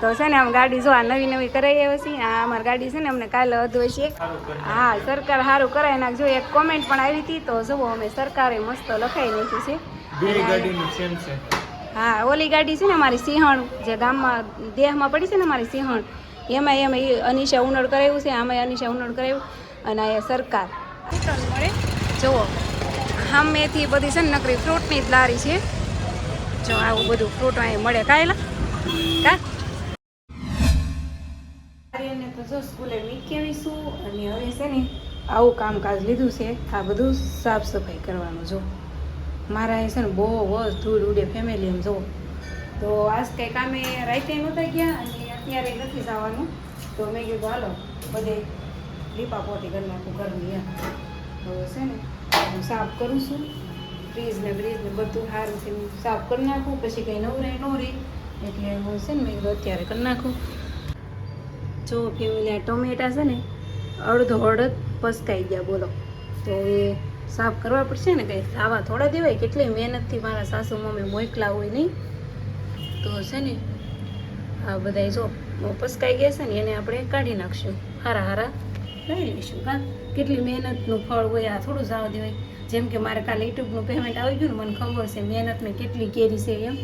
તો છે ને આમ ગાડી જો આ નવી નવી કરાવી આવે છે. આ અમારી ગાડી છે ને અમને કાલે અધોઈ છે. હા, સરકાર સારું કરાવી નાખજો. એક કોમેન્ટ પણ આવી હતી તો જુઓ અમે સરકારે મસ્ત લખાઈ નાખી છે. હા, ઓલી ગાડી છે ને અમારી સિંહણ જે ગામમાં દેહમાં પડી છે ને અમારી સિંહણ, એમાં અનિશા ઉનડ કરાવ્યું છે. આમાં અનિશા ઉનડ કરાવ્યું અને અહીંયા સરકાર મળે. જુઓ સામેથી બધી છે ને નકરી ફ્રૂટની જ લારી છે. જો આવું બધું ફ્રૂટ અહીં મળે. કાયલા કા આર્યનને તો જો સ્કૂલે મૂકી આવીશું અને હવે છે ને આવું કામકાજ લીધું છે. આ બધું સાફ સફાઈ કરવાનું. જો મારા અહીં છે ને બહુ ધૂળ ઉડે ફેમિલી એમ જુઓ. તો આજ કંઈ કામે રાતે નહોતા ગયા અને અત્યારે નથી જવાનું. તો મેં કીધું હાલો બધે લીપા પોતી કરી નાખું ઘરની એમ. તો છે ને હું સાફ કરું છું. ફ્રીજ ને બધું સારું છે સાફ કરી નાખું. પછી કંઈ નવરાય ન રહે એટલે હું છે ને મેં કીધું અત્યારે કરી નાખું. જો ફેમિલી આ ટમેટા છે ને અડધો અડધ પસકાઈ ગયા બોલો. તો એ સાફ કરવા પડશે ને. કંઈ આવા થોડા દેવાય. કેટલી મહેનતથી મારા સાસુ મમ્મી મોકલા હોય નહીં. તો છે ને આ બધા જો પસકાઈ ગયા છે ને એને આપણે કાઢી નાખશું. હારા લઈ લઈશું. કાં કેટલી મહેનતનું ફળ હોય. આ થોડું જવા દેવાય. જેમ કે મારે કાલે યુટ્યુબનું પેમેન્ટ આવી ગયું ને મને ખબર છે મહેનત મેં કેટલી કેરી છે એમ.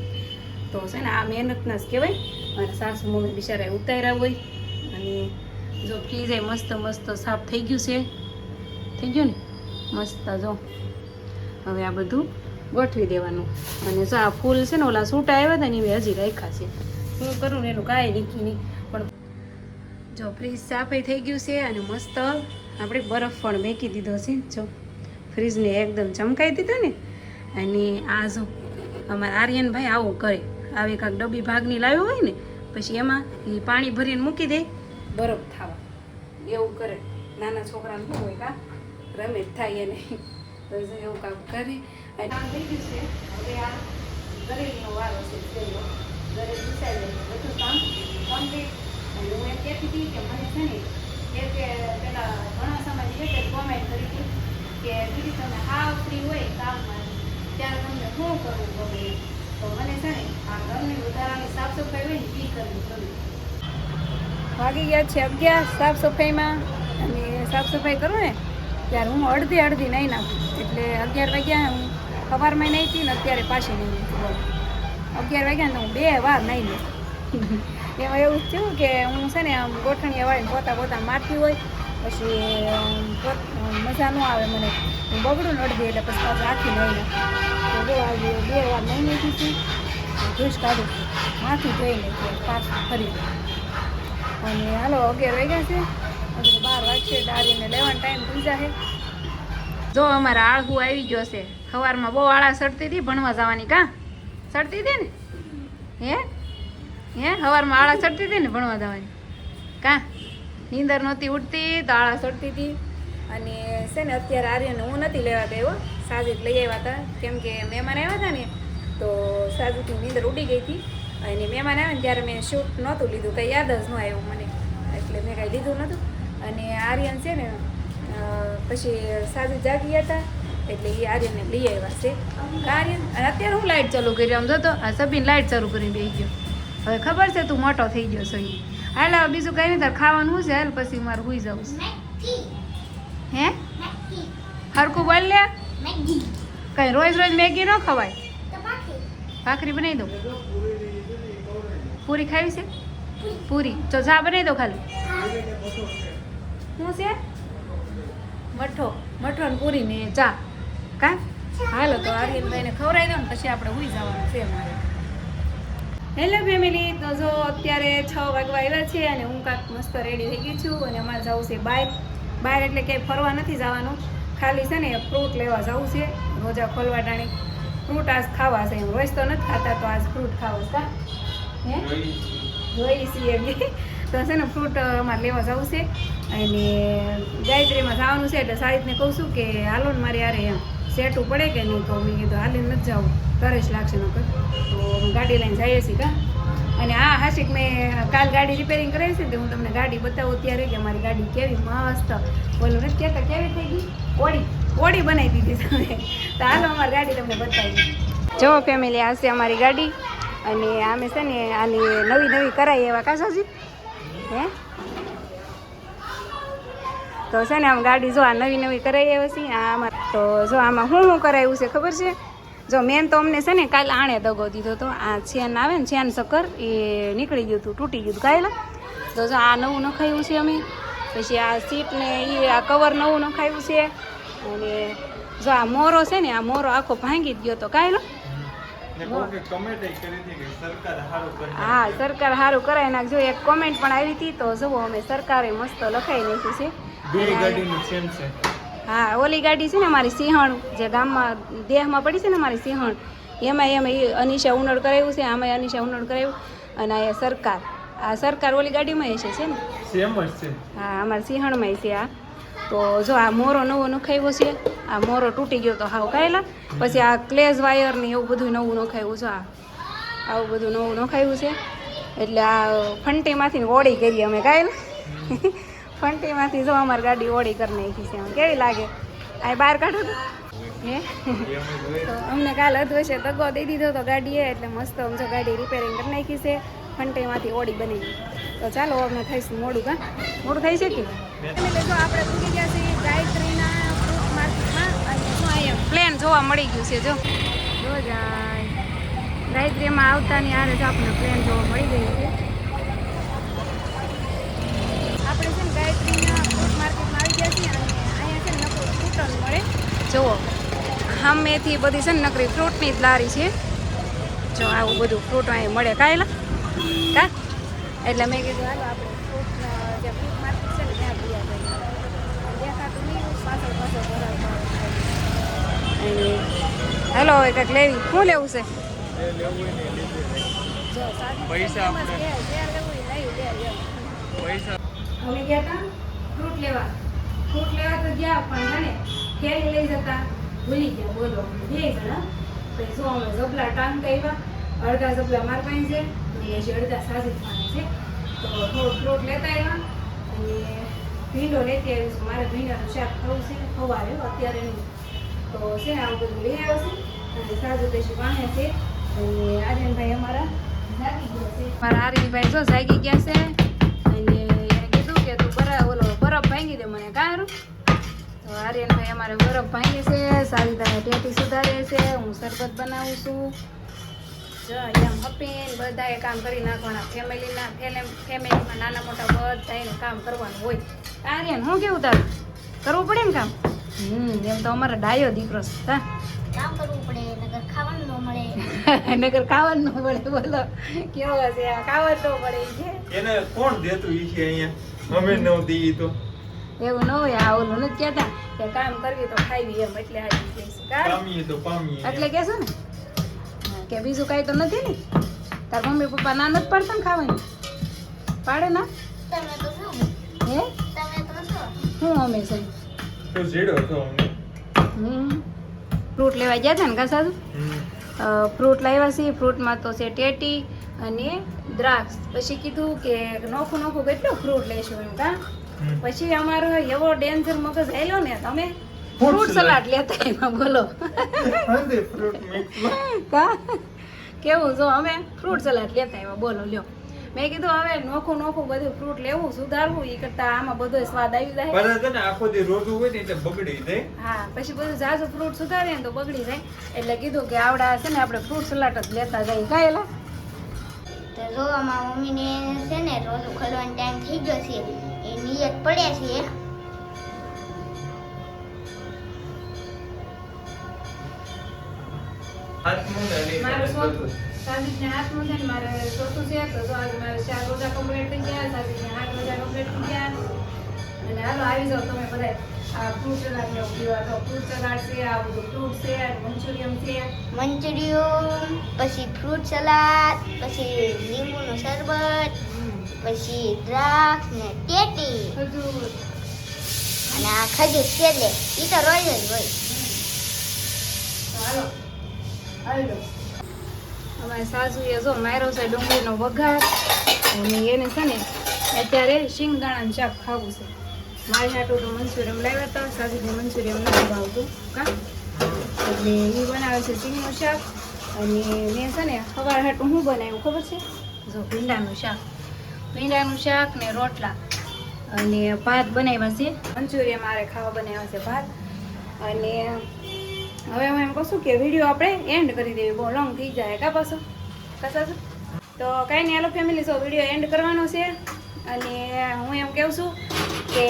તો છે ને આ મહેનતના જ કહેવાય. મારા સાસુ મમ્મી બિચારા ઉતાર્યા હોય. અને જો ફ્રીજ મસ્ત સાફ થઈ ગયું છે. થઈ ગયું ને મસ્ત. જો હવે આ બધું ગોઠવી દેવાનું. અને જો આ ફૂલ છે ને ઓલા સૂટા આવ્યા હતા ને એ હજી રાખ્યા છે. શું કરું ને એનું કાંઈ નીકળી નહીં. પણ જો ફ્રીજ સાફાઈ થઈ ગયું છે અને મસ્ત આપણે બરફ પણ મેકી દીધો છે. જો ફ્રીજને એકદમ ચમકાઈ દીધો ને. અને આ જો અમારા આર્યનભાઈ આવું કરે. આવી કાંઈક ડબ્બી ભાગની લાવ્યો હોય ને પછી એમાં એ પાણી ભરીને મૂકી દે બરફ ખાવા. એવું કરે. નાના છોકરાને શું હોય કાં રમે જ થાય એને. તો એવું કામ કરે. કામ થઈ ગયું છે. હવે આ ઘરેનો વારો છે. ઘરે ઘૂસાઈ બધું કામ કમ્પ્લીટ. અને હું એમ કહેતી હતી કે મને છે ને કે પેલા ઘણા સમયની છે કોમેન્ટ કરી હતી કે દીદી તમે હાવ ફ્રી હોય કામમાં ત્યારે તમને શું કરવું ગમે. તો મને છે ને આ ઘરની વધારાની સાફ સફાઈ હોય ને એ કરવી ગમે. વાગી ગયા છે 11 સાફ સફાઈમાં. અને સાફ સફાઈ કરું ને ત્યારે હું અડધી નહીં નાખું. એટલે 11 વાગ્યા હું સવારમાં નહીં હતી ને અત્યારે પાછી નહીં હતી. 11 વાગ્યા ને હું 2 વાર નહીં લઉં. એમાં એવું થયું કે હું છે ને આમ ગોઠણીયા વાળીને પોતા મારતી હોય પછી મજા ન આવે મને. હું બગડું ને અડધી એટલે પછી પાછું આખી નહીં. તો જો આજે 2 વાર નહીં લીધી હતી. ધૂસ કાઢું છું માથું જોઈને પાછું ફરી. અને હાલો 11 વાગ્યા છે. હવે 12 વાગશે. દારીને લેવાનો ટાઈમ થઈ જશે. જો અમારા આળહું આવી ગયો છે. સવારમાં બહુ આળા સડતી હતી ભણવા જવાની. કાં સડતી હતી ને હે સવારમાં આળા સડતી હતી ને ભણવા જવાની. કાં નીંદર નહોતી ઉઠતી તો આળા સડતી હતી. અને છે ને અત્યારે આર્યને હું નથી લેવા ગયો. સાજીદ લઈ આવ્યા હતા. કેમ કે મહેમાન આવ્યા હતા ને તો સાજીદની નીંદર ઉડી ગઈ હતી. અને મહેમાન આવ્યા ને ત્યારે મેં શૂટ નહોતું લીધું. કંઈ યાદ જ ન આવ્યું મને. એટલે મેં કાંઈ લીધું નહોતું. અને આર્યન છે ને પછી સાજીદ જાગી હતા એટલે એ આર્યનને લઈ આવ્યા છે. આર્યન અને અત્યારે હું લાઇટ ચાલુ કરી આમ જોતો આ સબીન લાઇટ ચાલુ કરીને બેસી ગયો. હવે ખબર છે તું મોટો થઈ ગયો છો. હાલ હવે બીજું કંઈ નહીં તાર ખાવાનું છે. હાલ પછી મારે સુઈ જવું છે. હે હરકું બોલ લે. કઈ રોજ મેગી ન ખવાય. ભાખરી બનાવી દો. પૂરી ખાવી છે. પૂરી તો ચા બનાવી દો ખાલી. શું છે મઠો ને પૂરી ને ચા. કા હાલો તો આર્યનભાઈને ખવડાવી દો ને પછી આપણે સુઈ જવાનું છે મારે. Hello family. તો જો અત્યારે 6 વાગવા આવ્યા છે અને હું કાંઈક મસ્ત રેડી થઈ ગઈ છું. અને અમારે જવું છે બહાર એટલે ક્યાંય ફરવા નથી જવાનું. ખાલી છે ને ફ્રૂટ લેવા જવું છે. રોજા ખોલવા ટાણી ફ્રૂટ આજ ખાવા છે. રોજ તો નથી ખાતા તો આજ ફ્રૂટ ખાવા કા હે જોઈ છીએ તો છે ને ફ્રૂટ અમારે લેવા જવું છે. અને ગાયત્રીમાં જવાનું છે એટલે સાહિદને કહું છું કે હાલો ને મારે યારે એમ સેટું પડે કે નહીં. તો મેં કીધું હાલીને નથી જવું તરસ લાગશે નકર. તો ગાડી લઈને જઈએ છીએ કાં. અને હા હાશિક મેં કાલ ગાડી રિપેરિંગ કરાવી છે. તો હું તમને ગાડી બતાવું ત્યારે કે મારી ગાડી કેવી મસ્ત બોલું નથી કહેતા કેવી થઈ ગઈ. ઓડી બનાવી દીધી તમે. તો હાલો અમારી ગાડી તમને બતાવી. જો ફેમિલી આ છે અમારી ગાડી. અને આમે છે ને આની નવી કરાઈ એવા કા સાજી હે તો છે ને આમ ગાડી જો આ નવી કરાઈ આવે છે આમાં તો જો આમાં શું કરાયું છે ખબર છે જો મેન તો અમને છે ને કાલે આણે દગો દીધો તો આ ચેન આવે ને ચેન સકર એ નીકળી ગયું હતું તૂટી ગયું હતું કાયલા તો જો આ નવું નખાયું છે અમે પછી આ સીટ ને એ આ કવર નવું નખાયું છે અને જો આ મોરો છે ને આ મોરો આખો ભાંગી જ ગયો તો કાયલો હા સરકાર સારું કરાવી નાખજો એક કોમેન્ટ પણ આવી હતી તો જુઓ અમે સરકારે મસ્ત લખાઈ નાખ્યું છે હા ઓલી ગાડી છે ને અમારી સિંહણ જે ગામમાં દેહમાં પડી છે ને અમારી સિંહણ એમાં અનિશા ઉનડ કરાવ્યું છે આમાં અનિશા ઉનડ કરાવ્યું અને આ સરકાર ઓલી ગાડીમાં છે ને હા અમારી સિંહણમાં છે આ તો જો આ મોરો નવો નખાવ્યો છે આ મોરો તૂટી ગયો તો હાવ કાયલા પછી આ ક્લેઝ વાયર ને એવું બધું નવું નખાવ્યું છે આવું બધું નવું નખાવ્યું છે એટલે આ ફંટીમાંથી ઓળી કરી અમે કાયલા ફંટીમાંથી જો અમારી ગાડી ઓળી કરી નાખી છે કેવી લાગે આ બહાર કાઢો હે તો અમને કાલ અધવશે દગો દઈ દીધો તો ગાડીએ એટલે મસ્ત સમજો ગાડી રિપેરિંગ કરી નાખી છે ફંટીમાંથી ઓળી બની ગઈ તો ચાલો અમને થઈશું મોડું થઈ છે કે એટલે જો આપણે પૂરી ગયા છીએ ગાયત્રીના ફ્રૂટ માર્કેટમાં અને શું અહીંયા પ્લેન જોવા મળી ગયું છે જો જાય ગાયત્રીમાં આવતાની આરે જ આપણને પ્લેન જોવા મળી ગયું છે આપણે છે ને ગાયત્રીના ફ્રૂટ માર્કેટમાં આવી ગયા છીએ અને અહીંયા છે ને નકરું ફ્રૂટ મળે જુઓ સામેથી બધી છે ને નકરી ફ્રૂટની જ લારી છે જો આવું બધું ફ્રૂટ અહીંયા મળે કાયલા કા એટલે મેં કીધું હાલો આપણે ફ્રૂટના જે ફ્રૂટ માર્કેટ છે ને ત્યાં ગયા કરીએ દેખાતું નહીં પાછળ હેલો હવે કંઈક લેવી શું લેવું છે અમે ગયા હતા ફ્રૂટ લેવા તો ગયા પણ ને થેલી લઈ જતા ભૂલી ગયા બોલો 2 જણા તો શું અમે જબલા ટાંગ આવ્યા અડધા જબલા માર પાસે છે અને અડધા સાજી પાસે છે તો થોડું ફ્રૂટ લેતા આવ્યા અને ભીંડો લેતી આવીશું મારે ભીંડાનું શાક ખાવું છે સવારે અત્યારે નહીં તો છે ને આવું બધું લઈ આવ્યો છે અને સાજુ પછી પાણી છે અને આર્યનભાઈ અમારા જાગી ગયા છે મારા આર્યનભાઈ જો જાગી ગયા છે અને એને કીધું કે તું બરફ ભાંગી દે મને કારું તો આર્યનભાઈ અમારે બરફ ભાંગે છે સારી તને ટેટી સુધારે છે હું શરબત બનાવું છું જો એમ હપીને બધાએ કામ કરી નાખવાના ફેમિલીમાં નાના મોટા બધાને કામ કરવાનું હોય આર્યન હું કેવું તારું કરવું પડે ને કામ એમ તો અમારો ડાયો દીકરો છે હા કામ કરવું પડે નગર ખાવાનું ન મળે નગર ખાવાનું ન મળે બોલો કેવો છે આ ખાવાનું ન મળે છે એને કોણ દેતું ઈ છે અહીંયા અમે ન દઈએ તો એવું ન હોય આ ઓલું નથી કહેતા કે કામ કરવી તો ખાવી એમ એટલે આવી જઈશું પામીએ તો પામીએ એટલે કહેશું ને કે બીજું કાંઈ તો નથી ને તાર મમ્મી પપ્પા ના નથી પાડતા ને ખાવાની પાડે ના તમે તો શું હે તમે તો શું હું અમે છે તો જેડો હતો અમને ફ્રૂટ લેવા ગયા હતા ને કા સાધુ ફ્રૂટ લાવ્યા છીએ ફ્રૂટમાં તો છે ટેટી અને દ્રાક્ષ પછી કીધું કે નોખું કેટલું ફ્રૂટ લેશું એમ કા પછી અમારો એવો ડેન્જર મગજ આવેલો ને તમે ફ્રૂટ સલાડ લેતા એમાં બોલો કા કેવું જો અમે ફ્રૂટ સલાડ લેતા એમાં બોલો લ્યો મેં કીધું હવે નોખું બધું ફ્રૂટ લેવું સુધારવું એ કરતા આમાં બધો સ્વાદ આવી જાય બધા છે ને આખો દી રોજુ હોય ને એટલે બગડી જાય હા પછી બધું ઝાઝું ફ્રૂટ સુધારીએ ને તો બગડી જાય એટલે કીધું કે આવડા છે ને આપણે ફ્રૂટ સલાડ જ લેતા જઈએ કાયેલા તો જો અમારા મમ્મીને છે ને રોજ ઉખડવાનો ટાઈમ થઈ ગયો છે એ નિયત પડ્યા છે સાજીદને હાથ મોઢે ને મારે ચોથું છે તો જો આજે મારે 4 રોજા કમ્પ્લીટ થઈ ગયા સાજીદને 8 રોજા કમ્પ્લીટ થઈ ગયા અને હાલો આવી જાઓ તમે બધા આ ફ્રૂટ સલાડ ને પીવા તો ફ્રૂટ સલાડ છે આ બધું ફ્રૂટ છે મંચુરિયન છે પછી ફ્રૂટ સલાડ પછી લીંબુનું શરબત પછી દ્રાક્ષ ને ટેટી ખજૂર અને આ ખજૂર છેલ્લે ઈ તો રોજ જ હોય હાલો આવી જાઓ અમારે સાસુએ જો માયરો છે ડુંગળીનો વઘાર અને એને છે ને અત્યારે શિંગદાણાનું શાક ખાવું છે મારી હાટું તો મંચુરિયમ લાવ્યા હતા સાસુને મંચુરિયમ નથી ભાવતું કા એટલે એ બનાવે છે સિંગનું શાક અને મેં છે ને સવાર હાટું શું બનાવ્યું ખબર છે? જો ભીંડાનું શાક ને રોટલા અને ભાત બનાવ્યા છે. મંચુરિયન મારે ખાવા બનાવ્યા છે ભાત. અને હવે હું એમ કહું છું કે વિડીયો આપણે એન્ડ કરી દેવી, બહુ લોંગ થઈ જાય કા પાછો કશા છે. તો કાંઈ નહીં, હાલો ફેમિલી, સો વિડીયો એન્ડ કરવાનો છે. અને હું એમ કહું છું કે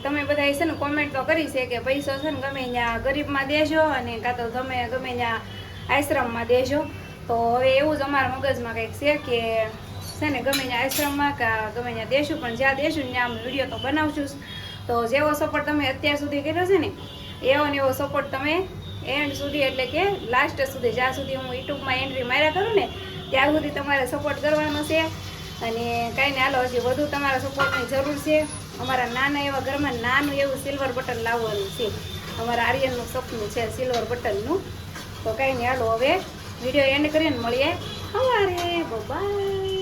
તમે બધા છે ને કોમેન્ટ તો કરી છે કે પૈસો છે ને ગમે ત્યાં ગરીબમાં દેજો અને કાં તો તમે ગમે ત્યાં આશ્રમમાં દેજો. તો હવે એવું જ અમારા મગજમાં કંઈક છે કે છે ને ગમે ત્યાં આશ્રમમાં કે ગમે ત્યાં દેશું, પણ જ્યાં દેશું ને ત્યાં અમે વિડીયો તો બનાવશું જ. તો જેવો સપોર્ટ તમે અત્યાર સુધી કર્યો છે ને એવો ને એવો સપોર્ટ તમે એન્ડ સુધી, એટલે કે લાસ્ટ સુધી, જ્યાં સુધી હું યુટ્યુબમાં એન્ટ્રી માર્યા કરું ને ત્યાં સુધી તમારે સપોર્ટ કરવાનો છે. અને કાંઈ ને હાલો, હજી વધુ તમારા સપોર્ટની જરૂર છે. અમારા નાના એવા ઘરમાં નાનું એવું સિલ્વર બટન લાવવાનું છે. અમારા આર્યનનું સપનું છે સિલ્વર બટનનું. તો કાંઈ નહીં, હાલો હવે વિડીયો એન્ડ કરીને મળીએ સવારે. બાય.